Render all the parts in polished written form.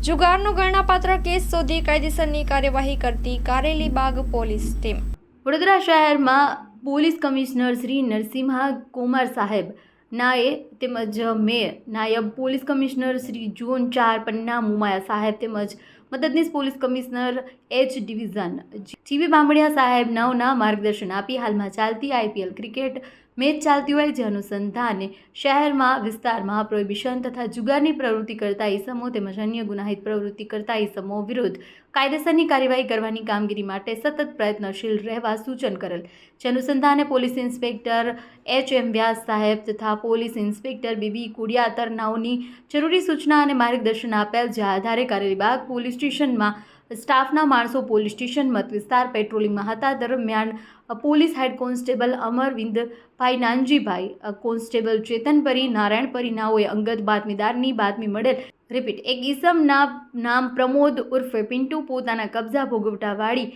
જુગારનો ગણનાપાત્ર case શોધી કાયદેસરની કાર્યવાહી કરતી કારેલીબાગ પોલીસ ટીમ। વડોદરા શહેરમાં પોલીસ કમિશનર શ્રી નરસિંહા કુમાર સાહેબ નાએ તેમજ મેયર નાયબ police commissioner Shri zone 4 Panna Mumaya સાહેબ તેમજ મદદનીશ પોલીસ કમિશનર એચ ડિવિઝન જીવી બામણિયા સાહેબ નાઓના માર્ગદર્શન આપી હાલમાં ચાલતી IPL ક્રિકેટ મેચ ચાલતી હોય જે અનુસંધાને શહેરમાં વિસ્તારમાં પ્રોહિબિશન તથા જુગારની પ્રવૃત્તિ કરતા ઇસમો તેમજ અન્ય ગુનાહિત પ્રવૃત્તિ કરતા ઇસમો વિરુદ્ધ કાયદેસરની કાર્યવાહી કરવાની કામગીરી માટે સતત પ્રયત્નશીલ રહેવા સૂચન કરેલ જે અનુસંધાને પોલીસ ઇન્સ્પેક્ટર HM વ્યાસ સાહેબ તથા પોલીસ ઇન્સ્પેક્ટર BB કુડિયાતર નાઓની જરૂરી સૂચના અને માર્ગદર્શન આપેલ જે આધારે કારેલીબાગ પોલીસ સ્ટેશનમાં સ્ટાફના માણસો પોલીસ સ્ટેશન મત વિસ્તાર પેટ્રોલિંગમાં હતા દરમિયાન police head constable Amarvindbhai Nanjibhai constable Chetanpari Narayanpari નાઓએ અંગત બાતમીદારની બાતમી મળેલ રિપીટ એક ઈસમના નામ પ્રમોદ ઉર્ફે પિન્ટુ પોતાના કબજા ભોગવટાવાળી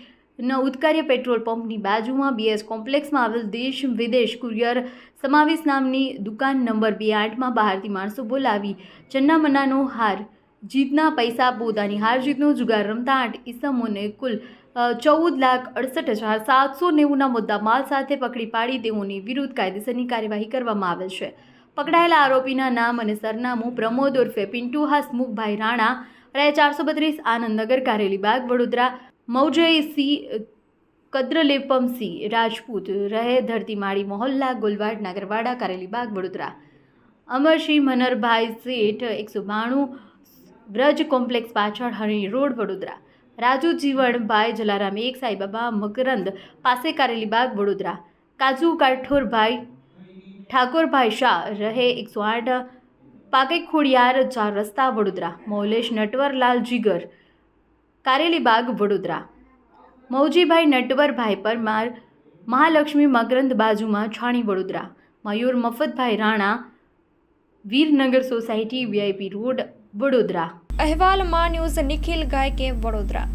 ઉત્કાર્ય પેટ્રોલ પંપની બાજુમાં BS કોમ્પ્લેક્સમાં આવેલ દેશ વિદેશ કુરિયર સમાવેશ નામની દુકાન નંબર 28માં બહારથી માણસો બોલાવી ચન્નામનાનો હાર જીતના પૈસા પોતાની હાર જીતનો જુગાર રમતા 8 ઈસમોને કુલ 14,68,790ના મુદ્દા માલ સાથે પકડી પાડી તેઓની વિરુદ્ધ કાયદેસરની કાર્યવાહી કરવામાં આવેલ છે। પકડાયેલા આરોપીના નામ અને સરનામું પ્રમોદ ઉર્ફે પિન્ટુ હસમુખભાઈ રાણા રહે 432 આનંદનગર કારેલીબાગ વડોદરા મૌજયસિંહ કદ્રલેપમસિંહ રાજપૂત રહે ધરતીમાળી મોહલ્લા ગુલવાડ નાગરવાડા કારેલીબાગ વડોદરા અમરસિંહ મનરભાઈ શેઠ 192 વ્રજ કોમ્પ્લેક્સ પાછળ હરણી રોડ વડોદરા રાજુ જીવણભાઈ જલારામ 1 સાઈબાબા મકરંદ પાસે કારેલીબાગ વડોદરા કાજુ કાઠોરભાઈ ઠાકોરભાઈ શાહ રહે 108 પાકે ખોડિયાર 4 રસ્તા વડોદરા મૌલેશ નટવરલાલ જીગર કારેલીબાગ વડોદરા મૌજીભાઈ નટવરભાઈ પરમાર મહાલક્ષ્મી મકરંદ બાજુમાં Chhani Vadodara Mayur Mafatbhai Rana Virnagar society VIP road Vadodara. અહેવાલ માં ન્યૂઝ નિખિલ ગાયકે વડોદરા।